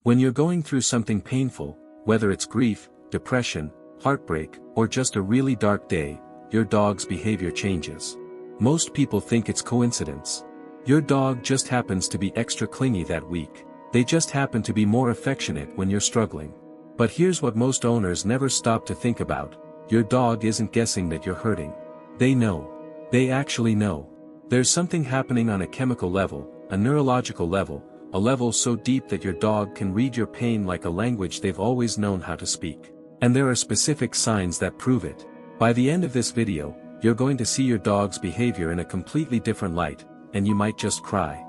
When you're going through something painful, whether it's grief, depression, heartbreak, or just a really dark day, your dog's behavior changes. Most people think it's coincidence. Your dog just happens to be extra clingy that week. They just happen to be more affectionate when you're struggling. But here's what most owners never stop to think about. Your dog isn't guessing that you're hurting. They know. They actually know. There's something happening on a chemical level, a neurological level, a level so deep that your dog can read your pain like a language they've always known how to speak. And there are specific signs that prove it. By the end of this video, you're going to see your dog's behavior in a completely different light, and you might just cry.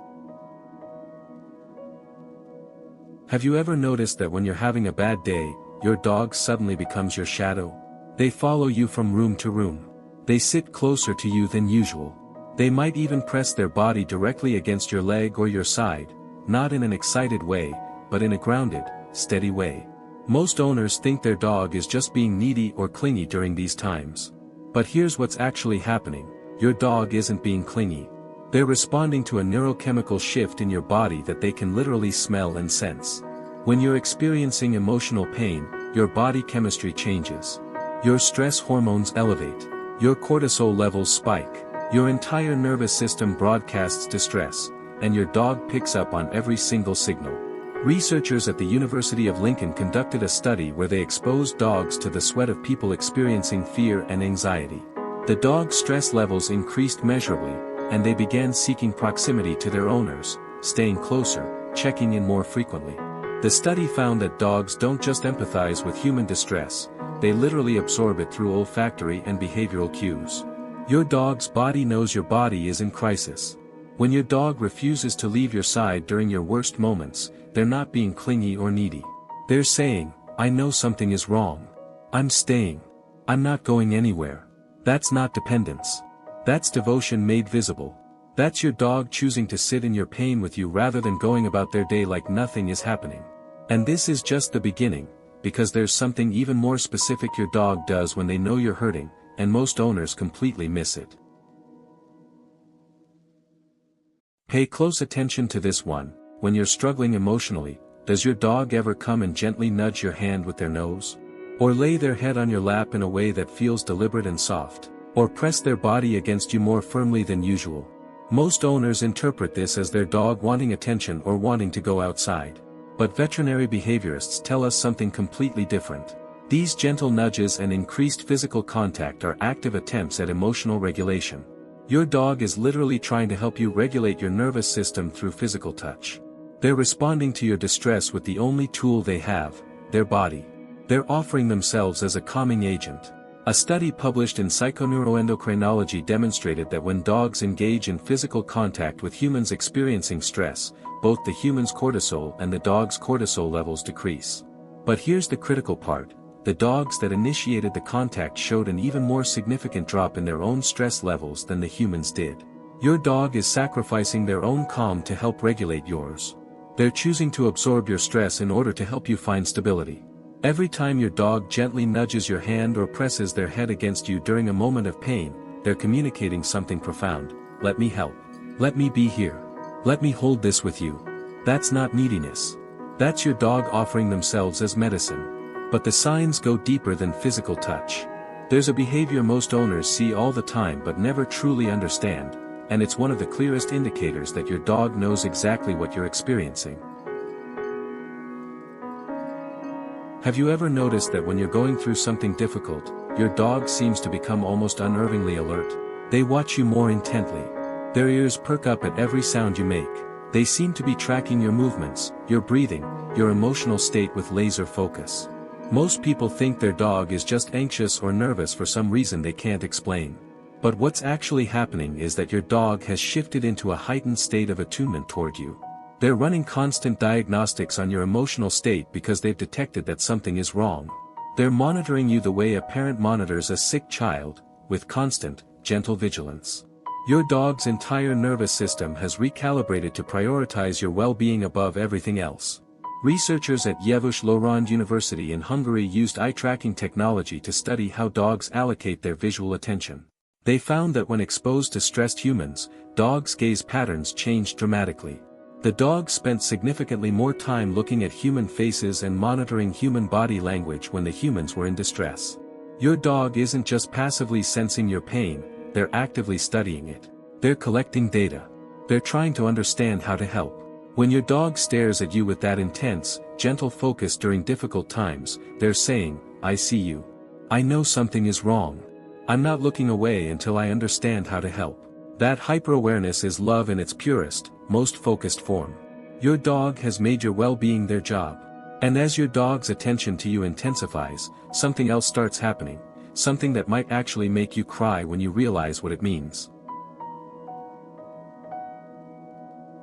Have you ever noticed that when you're having a bad day, your dog suddenly becomes your shadow? They follow you from room to room. They sit closer to you than usual. They might even press their body directly against your leg or your side, not in an excited way, but in a grounded, steady way. Most owners think their dog is just being needy or clingy during these times. But here's what's actually happening. Your dog isn't being clingy. They're responding to a neurochemical shift in your body that they can literally smell and sense. When you're experiencing emotional pain, your body chemistry changes. Your stress hormones elevate. Your cortisol levels spike. Your entire nervous system broadcasts distress, and your dog picks up on every single signal. Researchers at the University of Lincoln conducted a study where they exposed dogs to the sweat of people experiencing fear and anxiety. The dog's stress levels increased measurably, and they began seeking proximity to their owners, staying closer, checking in more frequently. The study found that dogs don't just empathize with human distress, they literally absorb it through olfactory and behavioral cues. Your dog's body knows your body is in crisis. When your dog refuses to leave your side during your worst moments, they're not being clingy or needy. They're saying, "I know something is wrong. I'm staying. I'm not going anywhere." That's not dependence. That's devotion made visible. That's your dog choosing to sit in your pain with you rather than going about their day like nothing is happening. And this is just the beginning, because there's something even more specific your dog does when they know you're hurting, and most owners completely miss it. Pay close attention to this one. When you're struggling emotionally, does your dog ever come and gently nudge your hand with their nose? Or lay their head on your lap in a way that feels deliberate and soft? Or press their body against you more firmly than usual? Most owners interpret this as their dog wanting attention or wanting to go outside. But veterinary behaviorists tell us something completely different. These gentle nudges and increased physical contact are active attempts at emotional regulation. Your dog is literally trying to help you regulate your nervous system through physical touch. They're responding to your distress with the only tool they have, their body. They're offering themselves as a calming agent. A study published in Psychoneuroendocrinology demonstrated that when dogs engage in physical contact with humans experiencing stress, both the human's cortisol and the dog's cortisol levels decrease. But here's the critical part. The dogs that initiated the contact showed an even more significant drop in their own stress levels than the humans did. Your dog is sacrificing their own calm to help regulate yours. They're choosing to absorb your stress in order to help you find stability. Every time your dog gently nudges your hand or presses their head against you during a moment of pain, they're communicating something profound. Let me help. Let me be here. Let me hold this with you. That's not neediness. That's your dog offering themselves as medicine. But the signs go deeper than physical touch. There's a behavior most owners see all the time but never truly understand, and it's one of the clearest indicators that your dog knows exactly what you're experiencing. Have you ever noticed that when you're going through something difficult, your dog seems to become almost unnervingly alert? They watch you more intently. Their ears perk up at every sound you make. They seem to be tracking your movements, your breathing, your emotional state with laser focus. Most people think their dog is just anxious or nervous for some reason they can't explain. But what's actually happening is that your dog has shifted into a heightened state of attunement toward you. They're running constant diagnostics on your emotional state because they've detected that something is wrong. They're monitoring you the way a parent monitors a sick child, with constant, gentle vigilance. Your dog's entire nervous system has recalibrated to prioritize your well-being above everything else. Researchers at Lorand University in Hungary used eye-tracking technology to study how dogs allocate their visual attention. They found that when exposed to stressed humans, dogs' gaze patterns changed dramatically. The dog spent significantly more time looking at human faces and monitoring human body language when the humans were in distress. Your dog isn't just passively sensing your pain, they're actively studying it. They're collecting data. They're trying to understand how to help. When your dog stares at you with that intense, gentle focus during difficult times, they're saying, "I see you. I know something is wrong. I'm not looking away until I understand how to help." That hyper-awareness is love in its purest, most focused form. Your dog has made your well-being their job. And as your dog's attention to you intensifies, something else starts happening, something that might actually make you cry when you realize what it means.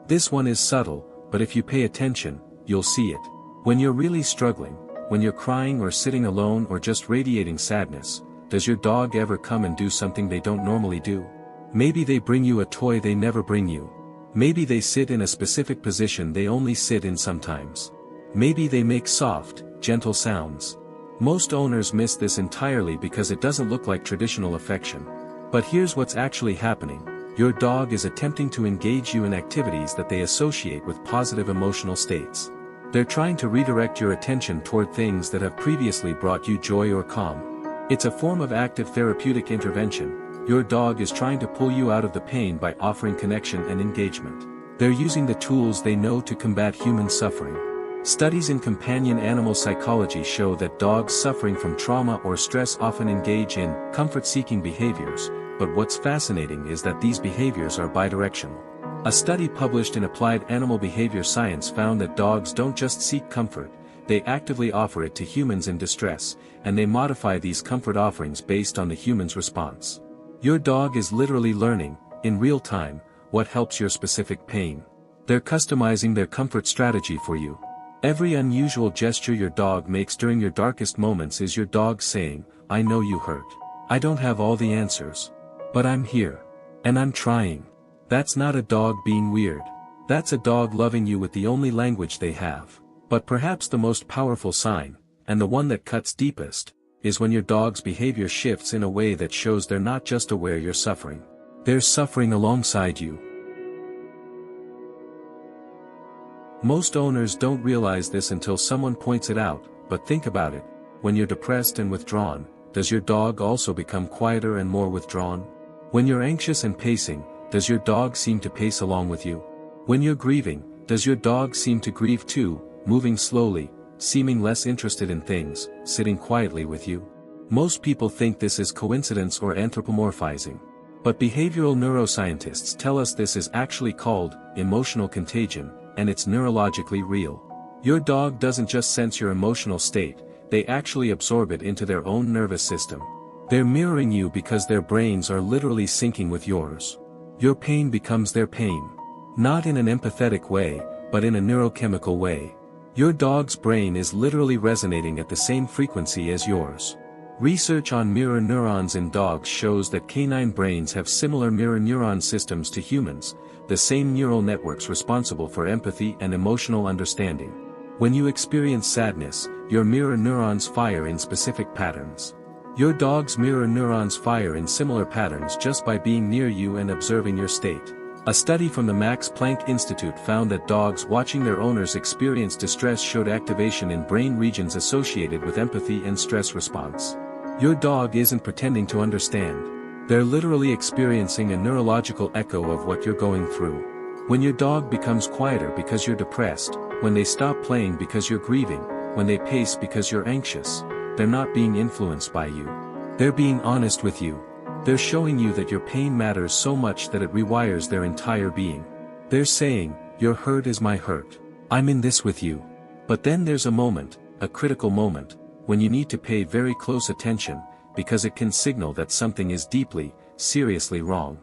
This one is subtle, but if you pay attention, you'll see it. When you're really struggling, when you're crying or sitting alone or just radiating sadness, does your dog ever come and do something they don't normally do? Maybe they bring you a toy they never bring you. Maybe they sit in a specific position they only sit in sometimes. Maybe they make soft, gentle sounds. Most owners miss this entirely because it doesn't look like traditional affection. But here's what's actually happening. Your dog is attempting to engage you in activities that they associate with positive emotional states. They're trying to redirect your attention toward things that have previously brought you joy or calm. It's a form of active therapeutic intervention. Your dog is trying to pull you out of the pain by offering connection and engagement. They're using the tools they know to combat human suffering. Studies in companion animal psychology show that dogs suffering from trauma or stress often engage in comfort-seeking behaviors, but what's fascinating is that these behaviors are bidirectional. A study published in Applied Animal Behavior Science found that dogs don't just seek comfort, they actively offer it to humans in distress, and they modify these comfort offerings based on the human's response. Your dog is literally learning, in real time, what helps your specific pain. They're customizing their comfort strategy for you. Every unusual gesture your dog makes during your darkest moments is your dog saying, "I know you hurt. I don't have all the answers. But I'm here. And I'm trying." That's not a dog being weird. That's a dog loving you with the only language they have. But perhaps the most powerful sign, and the one that cuts deepest, is when your dog's behavior shifts in a way that shows they're not just aware you're suffering. They're suffering alongside you. Most owners don't realize this until someone points it out, but think about it. When you're depressed and withdrawn, does your dog also become quieter and more withdrawn? When you're anxious and pacing, does your dog seem to pace along with you? When you're grieving, does your dog seem to grieve too, moving slowly, seeming less interested in things, sitting quietly with you? Most people think this is coincidence or anthropomorphizing. But behavioral neuroscientists tell us this is actually called emotional contagion, and it's neurologically real. Your dog doesn't just sense your emotional state, they actually absorb it into their own nervous system. They're mirroring you because their brains are literally syncing with yours. Your pain becomes their pain. Not in an empathetic way, but in a neurochemical way. Your dog's brain is literally resonating at the same frequency as yours. Research on mirror neurons in dogs shows that canine brains have similar mirror neuron systems to humans, the same neural networks responsible for empathy and emotional understanding. When you experience sadness, your mirror neurons fire in specific patterns. Your dog's mirror neurons fire in similar patterns just by being near you and observing your state. A study from the Max Planck Institute found that dogs watching their owners experience distress showed activation in brain regions associated with empathy and stress response. Your dog isn't pretending to understand. They're literally experiencing a neurological echo of what you're going through. When your dog becomes quieter because you're depressed, when they stop playing because you're grieving, when they pace because you're anxious, they're not being influenced by you. They're being honest with you. They're showing you that your pain matters so much that it rewires their entire being. They're saying, "Your hurt is my hurt. I'm in this with you." But then there's a moment, a critical moment, when you need to pay very close attention, because it can signal that something is deeply, seriously wrong.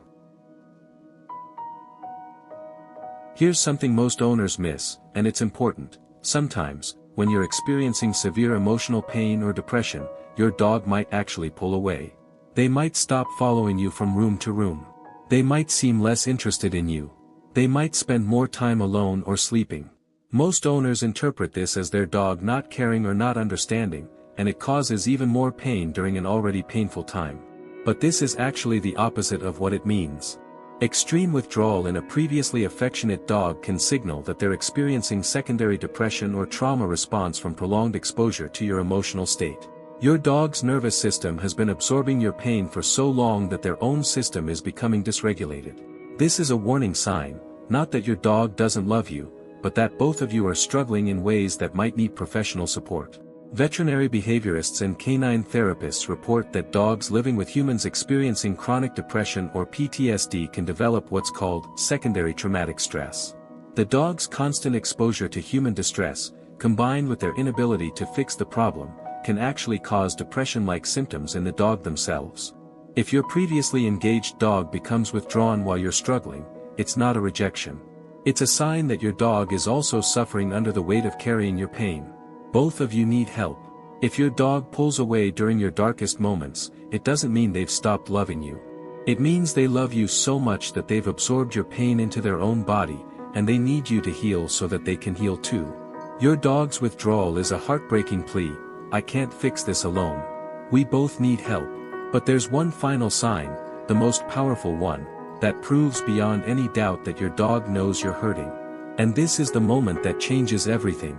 Here's something most owners miss, and it's important. Sometimes, when you're experiencing severe emotional pain or depression, your dog might actually pull away. They might stop following you from room to room. They might seem less interested in you. They might spend more time alone or sleeping. Most owners interpret this as their dog not caring or not understanding, and it causes even more pain during an already painful time. But this is actually the opposite of what it means. Extreme withdrawal in a previously affectionate dog can signal that they're experiencing secondary depression or trauma response from prolonged exposure to your emotional state. Your dog's nervous system has been absorbing your pain for so long that their own system is becoming dysregulated. This is a warning sign, not that your dog doesn't love you, but that both of you are struggling in ways that might need professional support. Veterinary behaviorists and canine therapists report that dogs living with humans experiencing chronic depression or PTSD can develop what's called secondary traumatic stress. The dog's constant exposure to human distress, combined with their inability to fix the problem, can actually cause depression-like symptoms in the dog themselves. If your previously engaged dog becomes withdrawn while you're struggling, it's not a rejection. It's a sign that your dog is also suffering under the weight of carrying your pain. Both of you need help. If your dog pulls away during your darkest moments, it doesn't mean they've stopped loving you. It means they love you so much that they've absorbed your pain into their own body, and they need you to heal so that they can heal too. Your dog's withdrawal is a heartbreaking plea. I can't fix this alone. We both need help. But there's one final sign, the most powerful one, that proves beyond any doubt that your dog knows you're hurting. And this is the moment that changes everything.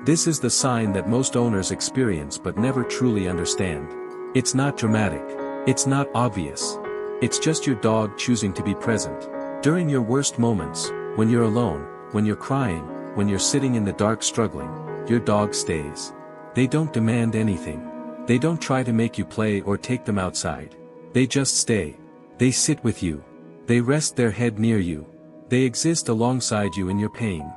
This is the sign that most owners experience but never truly understand. It's not dramatic. It's not obvious. It's just your dog choosing to be present. During your worst moments, when you're alone, when you're crying, when you're sitting in the dark struggling, your dog stays. They don't demand anything. They don't try to make you play or take them outside. They just stay. They sit with you. They rest their head near you. They exist alongside you in your pain.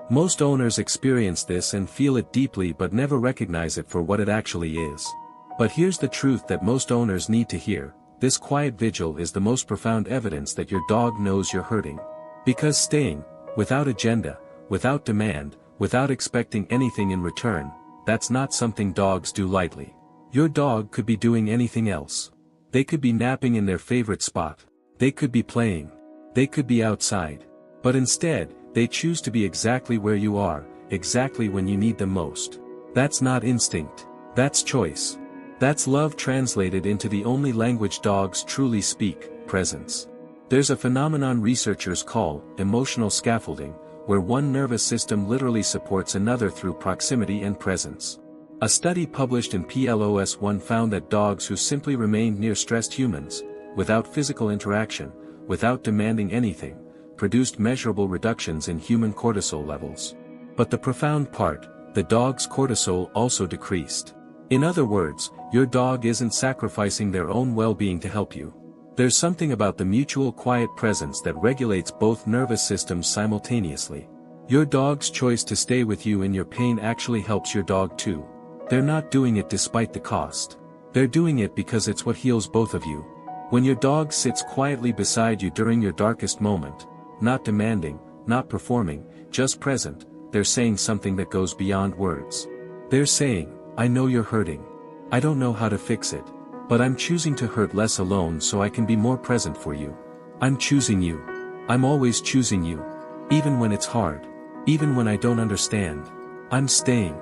Most owners experience this and feel it deeply but never recognize it for what it actually is. But here's the truth that most owners need to hear: this quiet vigil is the most profound evidence that your dog knows you're hurting. Because staying, without agenda, without demand, without expecting anything in return, that's not something dogs do lightly. Your dog could be doing anything else. They could be napping in their favorite spot. They could be playing. They could be outside. But instead, they choose to be exactly where you are, exactly when you need them most. That's not instinct. That's choice. That's love translated into the only language dogs truly speak: presence. There's a phenomenon researchers call emotional scaffolding, where one nervous system literally supports another through proximity and presence. A study published in PLOS One found that dogs who simply remained near stressed humans, without physical interaction, without demanding anything, produced measurable reductions in human cortisol levels. But the profound part, the dog's cortisol also decreased. In other words, your dog isn't sacrificing their own well-being to help you. There's something about the mutual quiet presence that regulates both nervous systems simultaneously. Your dog's choice to stay with you in your pain actually helps your dog too. They're not doing it despite the cost. They're doing it because it's what heals both of you. When your dog sits quietly beside you during your darkest moment, not demanding, not performing, just present, they're saying something that goes beyond words. They're saying, I know you're hurting. I don't know how to fix it. But I'm choosing to hurt less alone so I can be more present for you. I'm choosing you. I'm always choosing you. Even when it's hard. Even when I don't understand. I'm staying.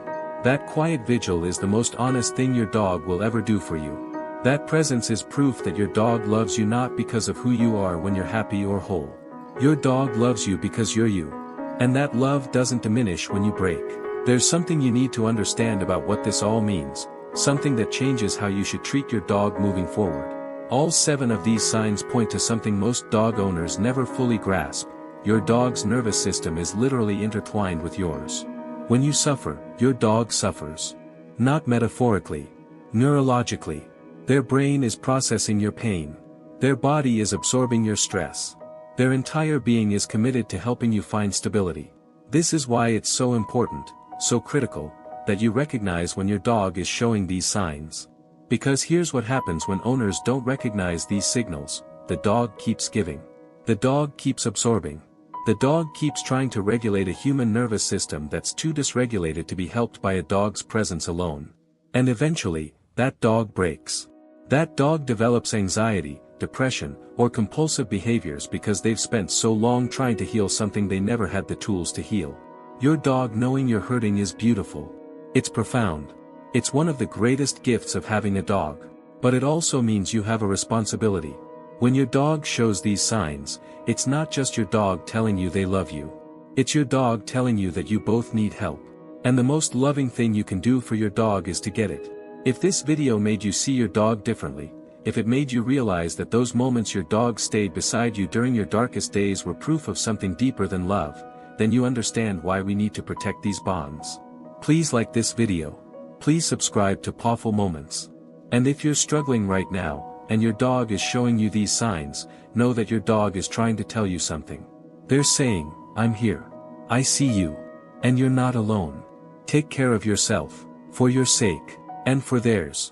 That quiet vigil is the most honest thing your dog will ever do for you. That presence is proof that your dog loves you not because of who you are when you're happy or whole. Your dog loves you because you're you. And that love doesn't diminish when you break. There's something you need to understand about what this all means. Something that changes how you should treat your dog moving forward. All 7 of these signs point to something most dog owners never fully grasp. Your dog's nervous system is literally intertwined with yours. When you suffer, your dog suffers. Not metaphorically. Neurologically. Their brain is processing your pain. Their body is absorbing your stress. Their entire being is committed to helping you find stability. This is why it's so important, so critical, that you recognize when your dog is showing these signs. Because here's what happens when owners don't recognize these signals: the dog keeps giving. The dog keeps absorbing. The dog keeps trying to regulate a human nervous system that's too dysregulated to be helped by a dog's presence alone. And eventually, that dog breaks. That dog develops anxiety, depression, or compulsive behaviors because they've spent so long trying to heal something they never had the tools to heal. Your dog knowing you're hurting is beautiful. It's profound. It's one of the greatest gifts of having a dog. But it also means you have a responsibility. When your dog shows these signs, it's not just your dog telling you they love you. It's your dog telling you that you both need help. And the most loving thing you can do for your dog is to get it. If this video made you see your dog differently, if it made you realize that those moments your dog stayed beside you during your darkest days were proof of something deeper than love, then you understand why we need to protect these bonds. Please like this video. Please subscribe to Pawful Moments. And if you're struggling right now, and your dog is showing you these signs, know that your dog is trying to tell you something. They're saying, I'm here. I see you. And you're not alone. Take care of yourself, for your sake, and for theirs.